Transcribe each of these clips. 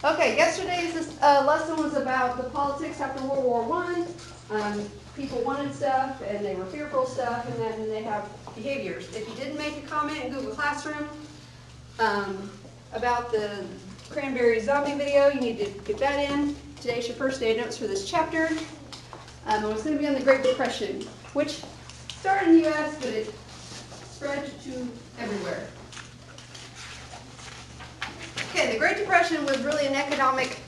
Okay, yesterday's lesson was about the politics after World War I. People wanted stuff and they were fearful of stuff, and then they have behaviors. If you didn't make a comment in Google Classroom about the cranberry zombie video, you need to get that in. Today's your first day of notes for this chapter. It was going to be on the Great Depression, which started in the U.S., but it spread to everywhere. Okay, the Great Depression was really an economic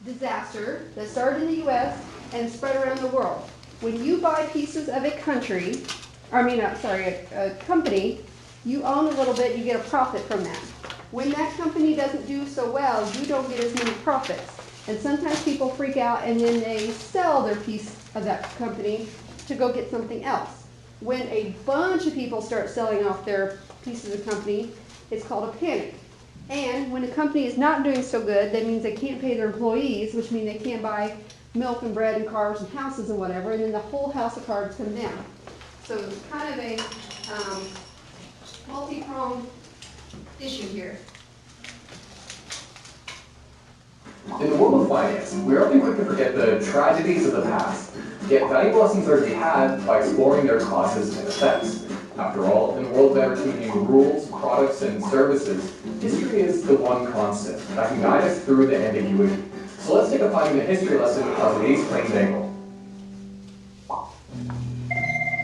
disaster that started in the U.S. and spread around the world. When you buy pieces of a company, you own a little bit, you get a profit from that. When that company doesn't do so well, you don't get as many profits. And sometimes people freak out and then they sell their piece of that company to go get something else. When a bunch of people start selling off their pieces of company, it's called a panic. And when a company is not doing so good, that means they can't pay their employees, which means they can't buy milk and bread and cars and houses and whatever, and then the whole house of cards come down. So it's kind of a multi-pronged issue here. In the world of finance, we are often quick to forget the tragedies of the past, yet valuable lessons are to be had by exploring their causes and effects. After all, in a world of ever-changing rules, products, and services, history is the one constant that can guide us through the ambiguity. So let's take a 5-minute history lesson on today's Plains Angle.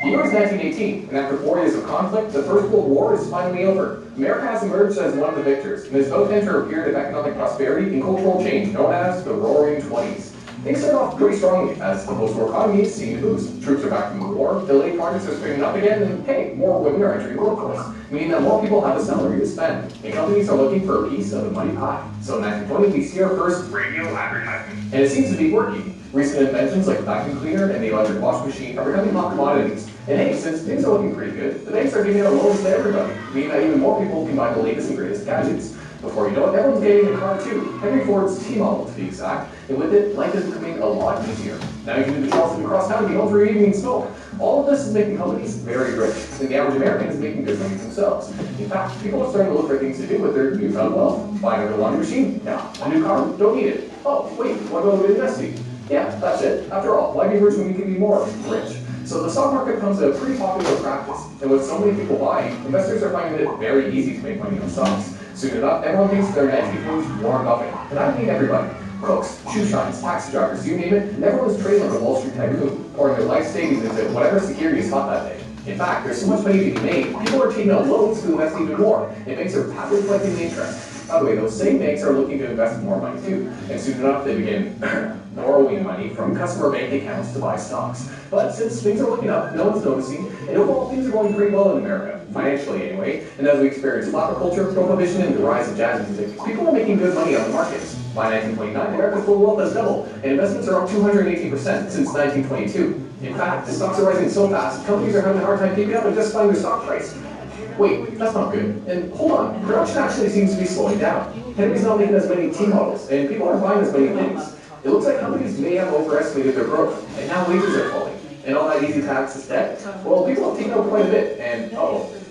The year is 1918, and after 4 years of conflict, the First World War is finally over. America has emerged as one of the victors, and is about to enter a period of economic prosperity and cultural change known as the Roaring Twenties. Things start off pretty strongly, as the post-war economy is seen to boost. Troops are back from the war, delayed projects are springing up again, and hey, more women are entering the workforce, meaning that more people have a salary to spend, and companies are looking for a piece of the money pie. So in 1920, we see our first radio advertisement, and it seems to be working. Recent inventions like the vacuum cleaner and the electric washing machine are becoming hot commodities. And hey, since things are looking pretty good, the banks are giving out loans to everybody, meaning that even more people can buy the latest and greatest gadgets. Before you know it, everyone's getting a car too. Henry Ford's T-Model to be exact. And with it, life is becoming a lot easier. Now you can do the Charleston across town and be home for your evening smoke. All of this is making companies very rich, and the average American is making good money themselves. In fact, people are starting to look for things to do with their newfound wealth. Buying a new laundry machine? No. A new car? Don't need it. Oh, wait, what about investing? Yeah, that's it. After all, why be rich when you can be more rich? So the stock market becomes a pretty popular practice, and with so many people buying, investors are finding it very easy to make money on stocks. Soon enough, everyone thinks they're next equals Warren Buffett, and I mean everybody. Cooks, shoe shines, taxi drivers, you name it, everyone's trading like a Wall Street tycoon, pouring their life savings into whatever security is hot that day. In fact, there's so much money to be made, people are taking out loans to invest even more, and banks are happily collecting the interest. By the way, those same banks are looking to invest more money too, and soon enough they begin borrowing money from customer bank accounts to buy stocks. But since things are looking up, no one's noticing, and overall things are going pretty well in America, financially anyway, and as we experience flapper culture, prohibition, and the rise of jazz music, people are making good money on the markets. By 1929, America's total wealth has doubled, and investments are up 218% since 1922. In fact, the stocks are rising so fast, companies are having a hard time keeping up and justifying their stock price. Wait, that's not good. And hold on, production actually seems to be slowing down. Henry's not making as many T-models, and people aren't buying as many things. It looks like companies may have overestimated their growth, and now wages are falling. And all that easy to access debt, well, people have taken out quite a bit, and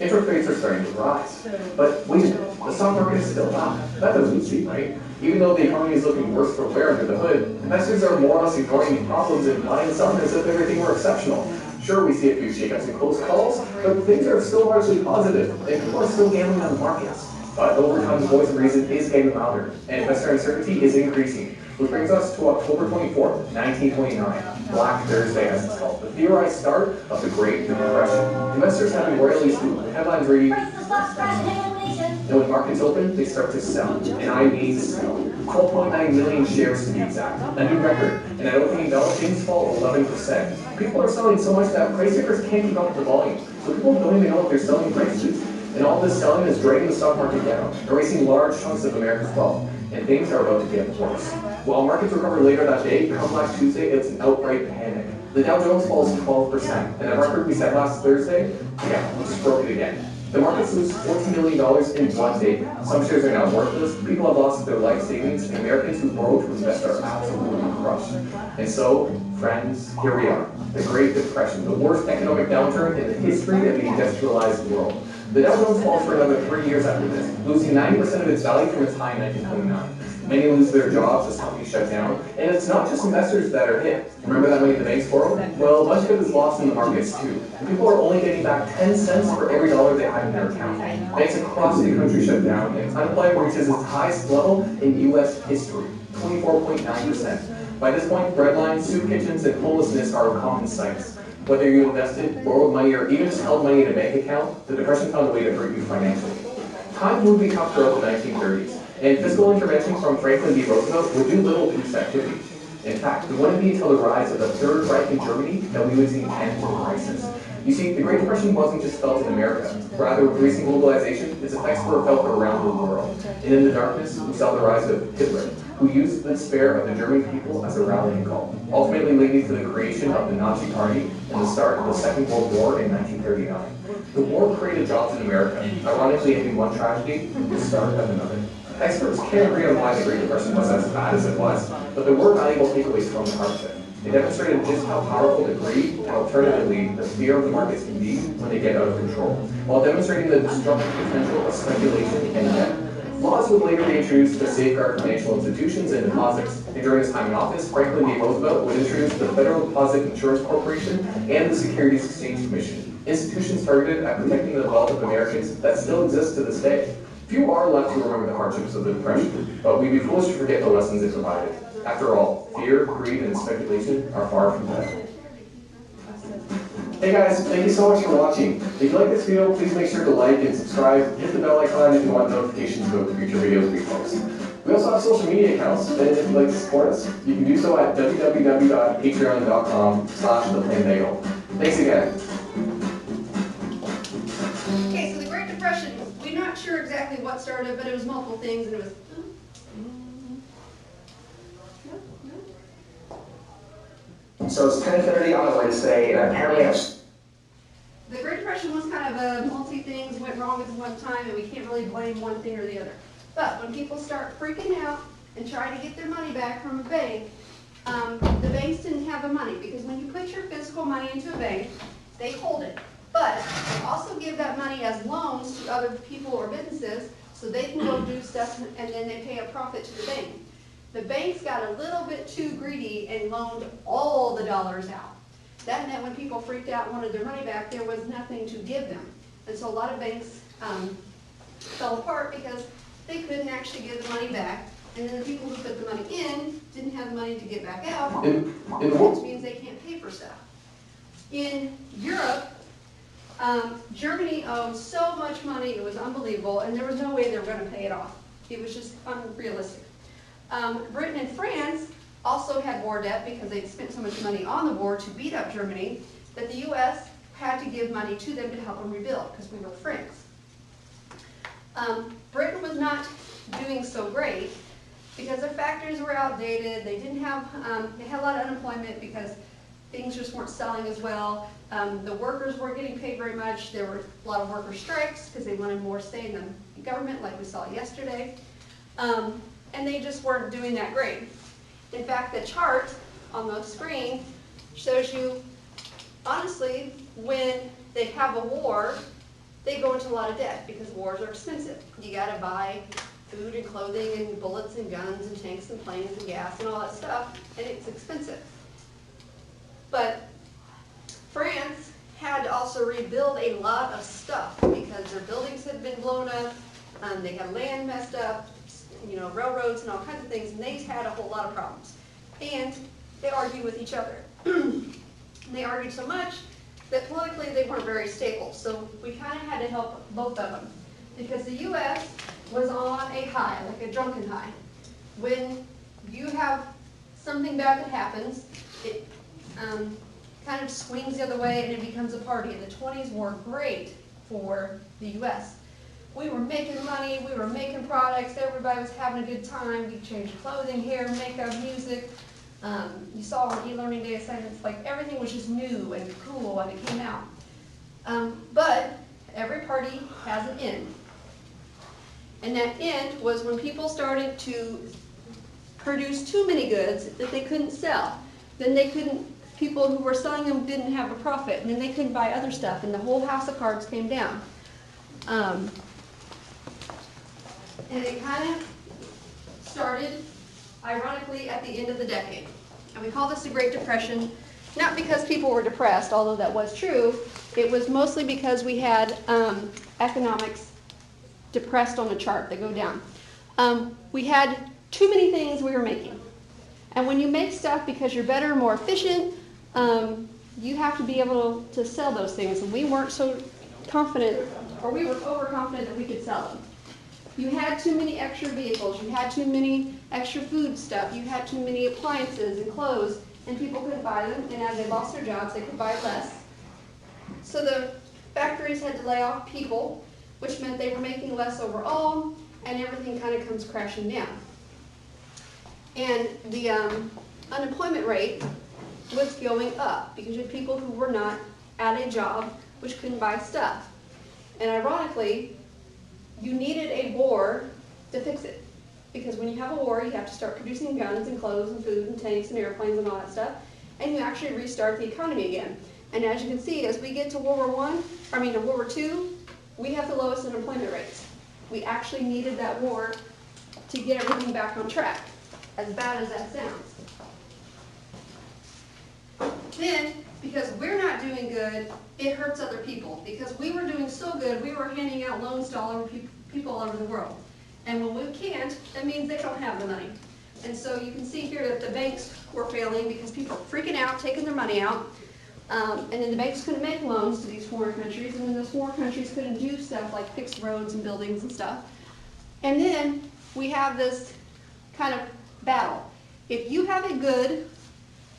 interest rates are starting to rise. But wait a minute, the stock market is still up. That doesn't seem right. Even though the economy is looking worse for wear under the hood, investors are more or less ignoring the problems and buying and selling as if everything were exceptional. Sure, we see a few shakeups and close calls, but things are still largely positive, and people are still gambling on the markets. But over time, the voice of reason is getting louder, and investor uncertainty is increasing. Which brings us to October 24th, 1929, Black Thursday as it's called, the theorized start of the Great Depression. Investors have been royally spooked. The headlines read, and when markets open, they start to sell, and I mean sell. 12.9 million shares to be exact, a new record, and at opening bell, things fall 11%. People are selling so much that price takers can't keep up with the volume, so people don't even know what their selling price is. And all this selling is dragging the stock market down, erasing large chunks of America's wealth, and things are about to get worse. While markets recover later that day, come last Tuesday, it's an outright panic. The Dow Jones falls 12%, and the record we set last Thursday, we just broke it again. The markets lose $14 million in one day. Some shares are now worthless, people have lost their life savings, and Americans who borrowed to invest are absolutely crushed. And so, friends, here we are. The Great Depression, the worst economic downturn in the history of the industrialized world. The Dow Jones falls for another 3 years after this, losing 90% of its value from its high in 1929. Many lose their jobs as companies shut down, and it's not just investors that are hit. Remember that money the banks borrowed? Well, much of it is lost in the markets too. People are only getting back 10 cents for every dollar they have in their account. Banks across the country shut down, and unemployment reaches its highest level in U.S. history, 24.9%. By this point, breadlines, soup kitchens, and homelessness are common sights. Whether you invested, borrowed money, or even just held money in a bank account, the Depression found a way to hurt you financially. Times would be tough throughout the 1930s, and fiscal intervention from Franklin D. Roosevelt would do little to this activity. In fact, it wouldn't be until the rise of the Third Reich in Germany that we would see tangible crisis. You see, the Great Depression wasn't just felt in America. Rather, with recent globalization, its effects were felt around the world. And in the darkness, we saw the rise of Hitler, who used the despair of the German people as a rallying call, ultimately leading to the creation of the Nazi Party and the start of the Second World War in 1939. The war created jobs in America, ironically ending one tragedy with the start of another. Experts can't agree on why the Great Depression was as bad as it was, but there were valuable takeaways from the heart of it. It demonstrated just how powerful the greed and alternatively the fear of the markets can be when they get out of control, while demonstrating the destructive potential of speculation and debt. Laws would later be introduced to safeguard financial institutions and deposits, and during his time in office, Franklin D. Roosevelt would introduce the Federal Deposit Insurance Corporation and the Securities Exchange Commission, institutions targeted at protecting the wealth of Americans that still exist to this day. Few are left to remember the hardships of the Depression, but we'd be foolish to forget the lessons it provided. After all, fear, greed, and speculation are far from bad. Hey guys, thank you so much for watching. If you like this video, please make sure to like and subscribe. Hit the bell icon if you want notifications about future videos we post. We also have social media accounts, and if you'd like to support us, you can do so at www.patreon.com/theplanbagel. Thanks again. Okay, so the Great Depression, we're not sure exactly what started, but it was multiple things, and it was... So it's 10:30 on a Wednesday, and apparently The Great Depression was kind of a multi-things went wrong at one time, and we can't really blame one thing or the other. But when people start freaking out and try to get their money back from a bank, the banks didn't have the money, because when you put your physical money into a bank, they hold it. But they also give that money as loans to other people or businesses, so they can go do stuff, and then they pay a profit to the bank. The banks got a little bit too greedy and loaned all the dollars out. That meant when people freaked out and wanted their money back, there was nothing to give them. And so a lot of banks fell apart because they couldn't actually give the money back. And then the people who put the money in didn't have the money to get back out, which means they can't pay for stuff. In Europe, Germany owed so much money, it was unbelievable, and there was no way they were going to pay it off. It was just unrealistic. Britain and France also had war debt because they'd spent so much money on the war to beat up Germany that the U.S. had to give money to them to help them rebuild because we were friends. Britain was not doing so great because their factories were outdated. They didn't have, they had a lot of unemployment because things just weren't selling as well. The workers weren't getting paid very much. There were a lot of worker strikes because they wanted more say in the government, like we saw yesterday. And they just weren't doing that great. In fact, the chart on the screen shows you, honestly, when they have a war, they go into a lot of debt because wars are expensive. You gotta buy food and clothing and bullets and guns and tanks and planes and gas and all that stuff, and it's expensive. But France had to also rebuild a lot of stuff because their buildings had been blown up, they had land messed up, you know, railroads and all kinds of things, and they had a whole lot of problems. And they argued with each other. They argued so much that politically they weren't very stable, so we kind of had to help both of them. Because the U.S. was on a high, like a drunken high. When you have something bad that happens, it kind of swings the other way and it becomes a party. And the 20s were great for the U.S. We were making money, we were making products, everybody was having a good time. We changed clothing, hair, makeup, music. You saw on e-learning day assignments, like everything was just new and cool when it came out. But every party has an end. And that end was when people started to produce too many goods that they couldn't sell. Then they couldn't, people who were selling them didn't have a profit, and then they couldn't buy other stuff, and the whole house of cards came down. And it kind of started, ironically, at the end of the decade. And we call this the Great Depression, not because people were depressed, although that was true. It was mostly because we had economics depressed on a chart that go down. We had too many things we were making. And when you make stuff because you're better, more efficient, you have to be able to sell those things. And we weren't so confident, or we were overconfident that we could sell them. You had too many extra vehicles, you had too many extra food stuff, you had too many appliances and clothes, and people couldn't buy them, and as they lost their jobs, they could buy less. So the factories had to lay off people, which meant they were making less overall, and everything kind of comes crashing down. And the unemployment rate was going up because you had people who were not at a job, which couldn't buy stuff. And ironically, you needed a war to fix it. Because when you have a war, you have to start producing guns and clothes and food and tanks and airplanes and all that stuff, and you actually restart the economy again. And as you can see, as we get to World War II, we have the lowest unemployment rates. We actually needed that war to get everything back on track, as bad as that sounds. Then, because we're not doing good, it hurts other people. Because we were doing so good, we were handing out loans to all over people all over the world. And when we can't, that means they don't have the money. And so you can see here that the banks were failing because people were freaking out, taking their money out. And then the banks couldn't make loans to these foreign countries, and then those foreign countries couldn't do stuff like fix roads and buildings and stuff. And then we have this kind of battle. If you have a good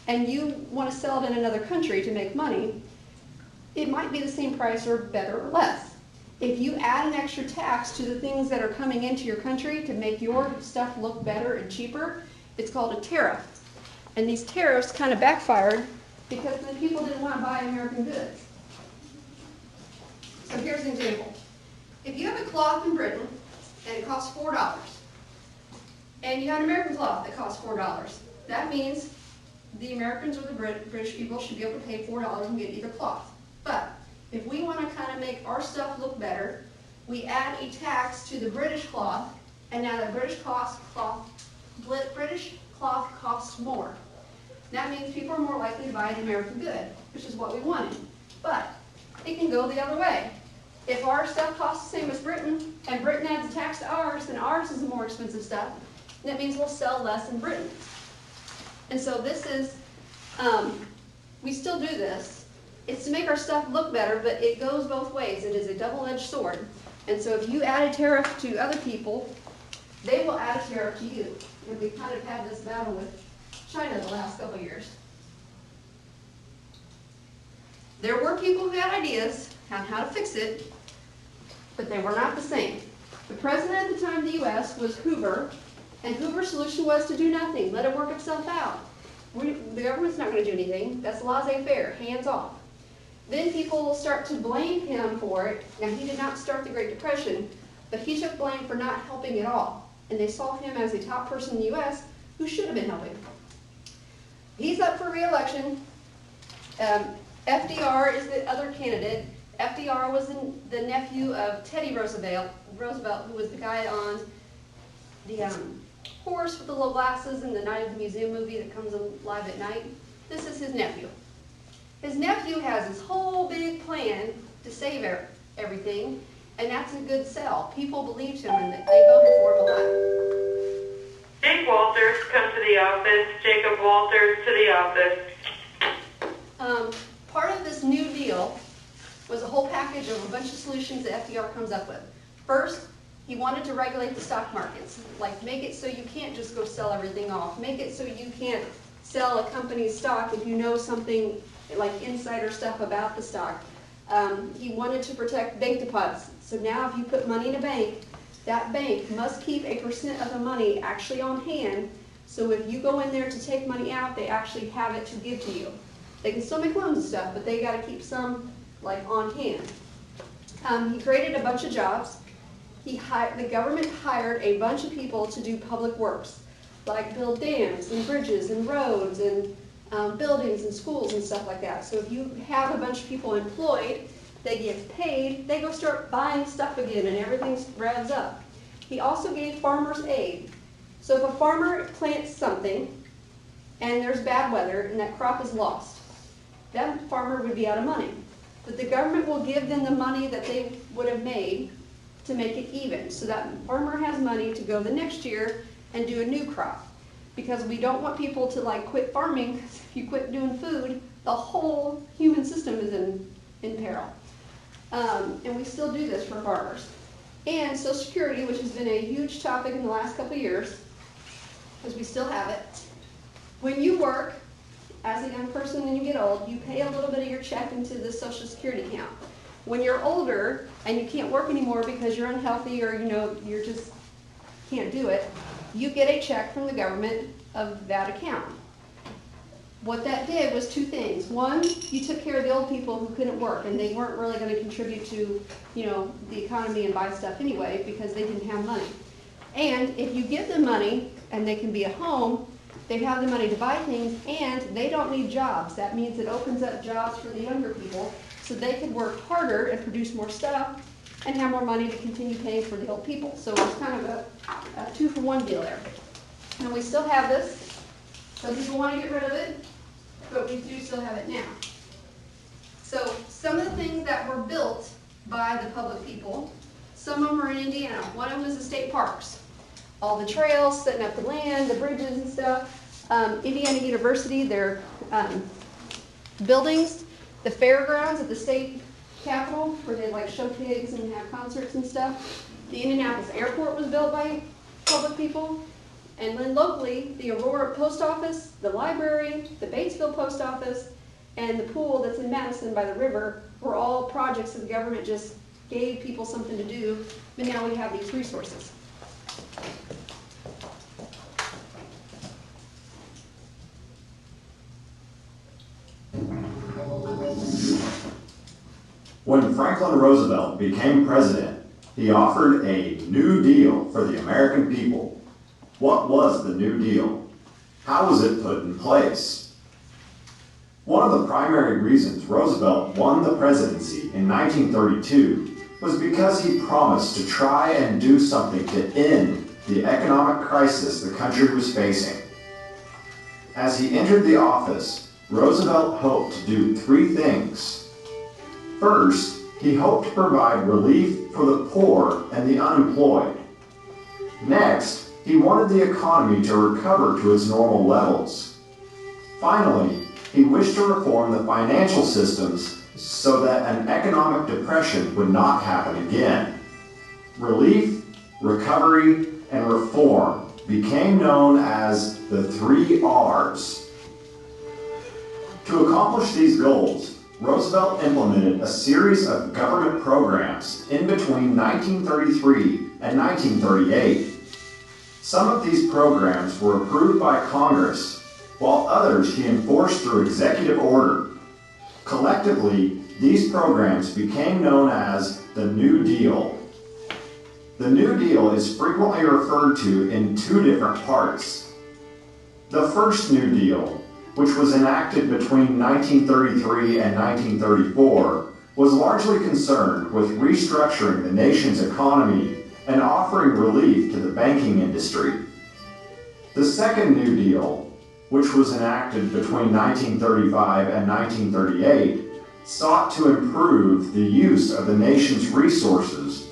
and you want to sell it in another country to make money, it might be the same price or better or less. If you add an extra tax to the things that are coming into your country to make your stuff look better and cheaper, it's called a tariff. And these tariffs kind of backfired because then people didn't want to buy American goods. So here's an example. If you have a cloth in Britain and it costs $4, and you have an American cloth that costs $4, that means the Americans or the British people should be able to pay $4 and get either cloth. But if we want to kind of make our stuff look better, we add a tax to the British cloth, and now the British cloth costs more. That means people are more likely to buy an American good, which is what we wanted. But it can go the other way. If our stuff costs the same as Britain, and Britain adds a tax to ours, then ours is the more expensive stuff. And that means we'll sell less in Britain. And so this is, we still do this. It's to make our stuff look better, but it goes both ways. It is a double-edged sword. And so if you add a tariff to other people, they will add a tariff to you. And we kind of had this battle with China the last couple of years. There were people who had ideas on how to fix it, but they were not the same. The president at the time of the U.S. was Hoover, and Hoover's solution was to do nothing, let it work itself out. The government's not going to do anything. That's laissez-faire, hands off. Then people will start to blame him for it. Now, he did not start the Great Depression, but he took blame for not helping at all. And they saw him as a top person in the U.S. who should have been helping. He's up for re-election. FDR is the other candidate. FDR was the nephew of Teddy Roosevelt, who was the guy on the horse with the little glasses in the Night of the Museum movie that comes live at night. This is his nephew. His nephew has this whole big plan to save everything, and that's a good sell. People believed him, and they voted for him a lot. Jake Walters, come to the office. Jacob Walters, to the office. Part of this New Deal was a whole package of a bunch of solutions that FDR comes up with. First, he wanted to regulate the stock markets, like make it so you can't just go sell everything off. Make it so you can't sell a company's stock if you know something like insider stuff about the stock. He wanted to protect bank deposits. So now if you put money in a bank, that bank must keep a % of the money actually on hand. So if you go in there to take money out, they actually have it to give to you. They can still make loans and stuff, but they got to keep some like on hand. He created a bunch of jobs. The government hired a bunch of people to do public works, like build dams and bridges and roads and buildings and schools and stuff like that. So if you have a bunch of people employed, they get paid, they go start buying stuff again and everything revs up. He also gave farmers aid. So if a farmer plants something and there's bad weather and that crop is lost, that farmer would be out of money. But the government will give them the money that they would have made to make it even. So that farmer has money to go the next year and do a new crop. Because we don't want people to like quit farming, because if you quit doing food, the whole human system is in peril. And we still do this for farmers. And Social Security, which has been a huge topic in the last couple of years, because we still have it. When you work, as a young person and you get old, you pay a little bit of your check into the Social Security account. When you're older and you can't work anymore because you're unhealthy or you're just can't do it, you get a check from the government of that account. What that did was two things. One, you took care of the old people who couldn't work and they weren't really going to contribute to, the economy and buy stuff anyway because they didn't have money. And if you give them money and they can be at home, they have the money to buy things and they don't need jobs. That means it opens up jobs for the younger people so they can work harder and produce more stuff and have more money to continue paying for the old people. So it's kind of a 2-for-1 deal there. And we still have this. Some people want to get rid of it, but we do still have it now. So some of the things that were built by the public people, some of them are in Indiana. One of them is the state parks. All the trails, setting up the land, the bridges and stuff. Indiana University, their buildings, the fairgrounds at the state capitol, where they like show pigs and have concerts and stuff. The Indianapolis airport was built by public people. And then locally, the Aurora post office, the library, the Batesville post office, and the pool that's in Madison by the river were all projects that the government just gave people something to do, but now we have these resources. When Franklin Roosevelt became president, he offered a New Deal for the American people. What was the New Deal? How was it put in place? One of the primary reasons Roosevelt won the presidency in 1932 was because he promised to try and do something to end the economic crisis the country was facing. As he entered the office, Roosevelt hoped to do three things. First, he hoped to provide relief for the poor and the unemployed. Next, he wanted the economy to recover to its normal levels. Finally, he wished to reform the financial systems so that an economic depression would not happen again. Relief, recovery, and reform became known as the 3 R's. To accomplish these goals, Roosevelt implemented a series of government programs in between 1933 and 1938. Some of these programs were approved by Congress, while others he enforced through executive order. Collectively, these programs became known as the New Deal. The New Deal is frequently referred to in two different parts. The first New Deal, which was enacted between 1933 and 1934, was largely concerned with restructuring the nation's economy and offering relief to the banking industry. The second New Deal, which was enacted between 1935 and 1938, sought to improve the use of the nation's resources,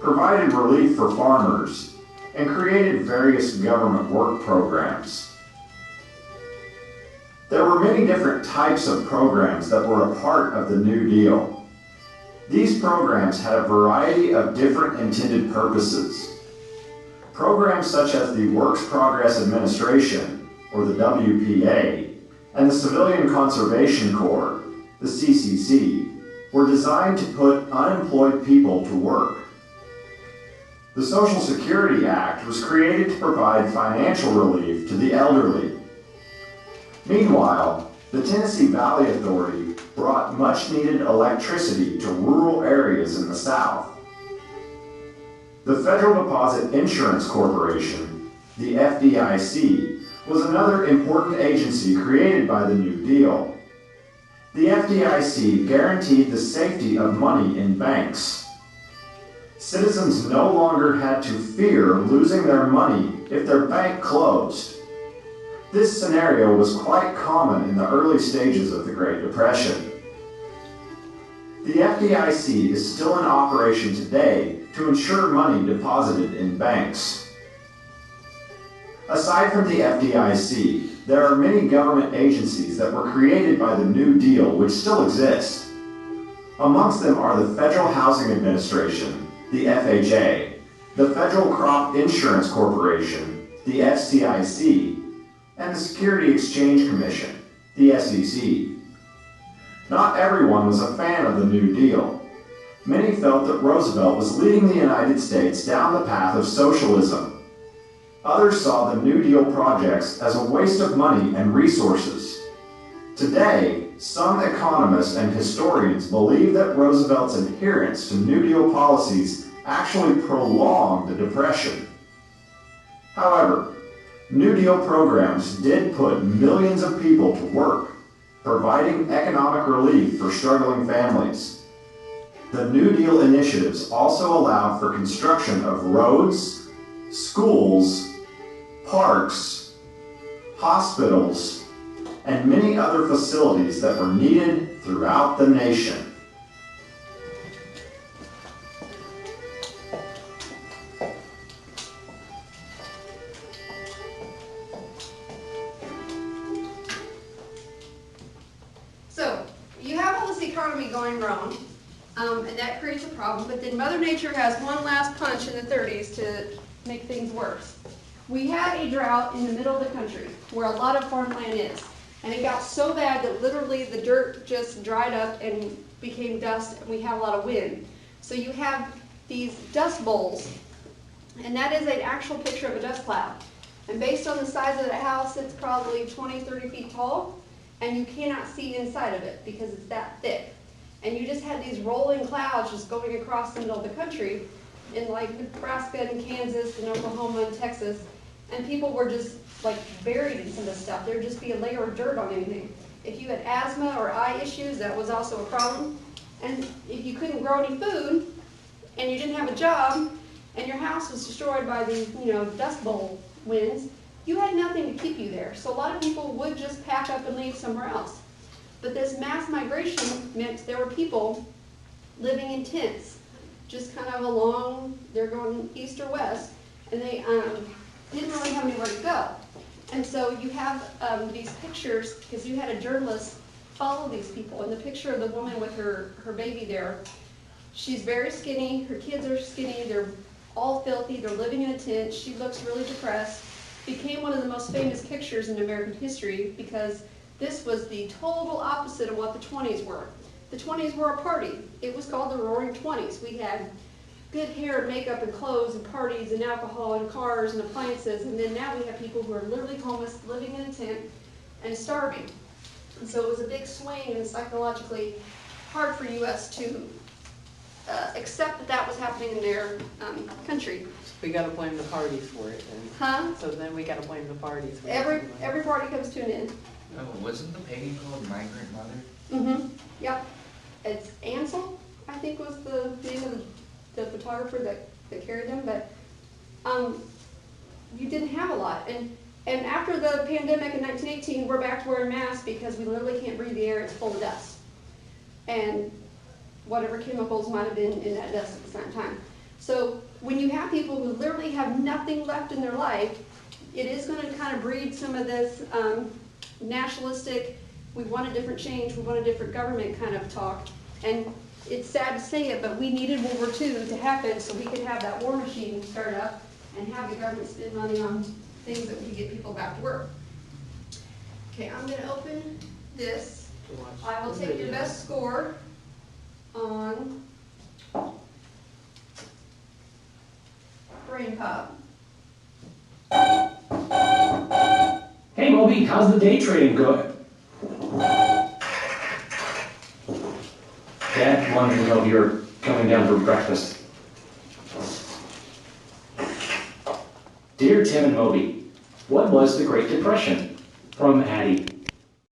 provided relief for farmers, and created various government work programs. There were many different types of programs that were a part of the New Deal. These programs had a variety of different intended purposes. Programs such as the Works Progress Administration, or the WPA, and the Civilian Conservation Corps, the CCC, were designed to put unemployed people to work. The Social Security Act was created to provide financial relief to the elderly. Meanwhile, the Tennessee Valley Authority brought much-needed electricity to rural areas in the South. The Federal Deposit Insurance Corporation, the FDIC, was another important agency created by the New Deal. The FDIC guaranteed the safety of money in banks. Citizens no longer had to fear losing their money if their bank closed. This scenario was quite common in the early stages of the Great Depression. The FDIC is still in operation today to ensure money deposited in banks. Aside from the FDIC, there are many government agencies that were created by the New Deal which still exist. Amongst them are the Federal Housing Administration, the FHA, the Federal Crop Insurance Corporation, the FCIC, and the Security Exchange Commission, the SEC. Not everyone was a fan of the New Deal. Many felt that Roosevelt was leading the United States down the path of socialism. Others saw the New Deal projects as a waste of money and resources. Today, some economists and historians believe that Roosevelt's adherence to New Deal policies actually prolonged the Depression. However, New Deal programs did put millions of people to work, providing economic relief for struggling families. The New Deal initiatives also allowed for construction of roads, schools, parks, hospitals, and many other facilities that were needed throughout the nation. So, you have all this economy going wrong, and that creates a problem, but then Mother Nature has one last punch in the 30s to make things worse. We had a drought in the middle of the country, where a lot of farmland is, and it got so bad that literally the dirt just dried up and became dust, and we had a lot of wind. So you have these dust bowls, and that is an actual picture of a dust cloud. And based on the size of the house, it's probably 20, 30 feet tall, and you cannot see inside of it because it's that thick. And you just had these rolling clouds just going across the middle of the country in like Nebraska and Kansas and Oklahoma and Texas, and people were just like buried in some of this stuff. There'd just be a layer of dirt on anything. If you had asthma or eye issues, that was also a problem. And if you couldn't grow any food, and you didn't have a job, and your house was destroyed by these, dust bowl winds, you had nothing to keep you there. So a lot of people would just pack up and leave somewhere else. But this mass migration meant there were people living in tents, just kind of along, they're going east or west, and they didn't really have anywhere to go. And so you have these pictures, because you had a journalist follow these people, and the picture of the woman with her baby there, she's very skinny, her kids are skinny, they're all filthy, they're living in a tent, she looks really depressed. Became one of the most famous pictures in American history because this was the total opposite of what the 20s were. The 20s were a party. It was called the Roaring 20s. We had good hair and makeup and clothes and parties and alcohol and cars and appliances, and then now we have people who are literally homeless, living in a tent and starving. And so it was a big swing, and psychologically hard for us to accept that that was happening in their country. We gotta blame the parties for it then. Huh? So then we gotta blame the parties for it. Every party comes to an end. Oh, wasn't the painting called Migrant Mother? Mm-hmm. Yep. It's Ansel, I think was the name of the photographer that carried them, but you didn't have a lot. And after the pandemic in 1918, we're back to wearing masks because we literally can't breathe the air, it's full of dust. And whatever chemicals might have been in that dust at the same time. So when you have people who literally have nothing left in their life, it is going to kind of breed some of this nationalistic, we want a different change, we want a different government kind of talk. And it's sad to say it, but we needed World War II to happen so we could have that war machine start up and have the government spend money on things that would get people back to work. Okay, I'm going to open this. I will take your best score on Brain Pop. Hey Moby, how's the day trading going? Dad wanted to know if you're coming down for breakfast. Dear Tim and Moby, what was the Great Depression? From Addie.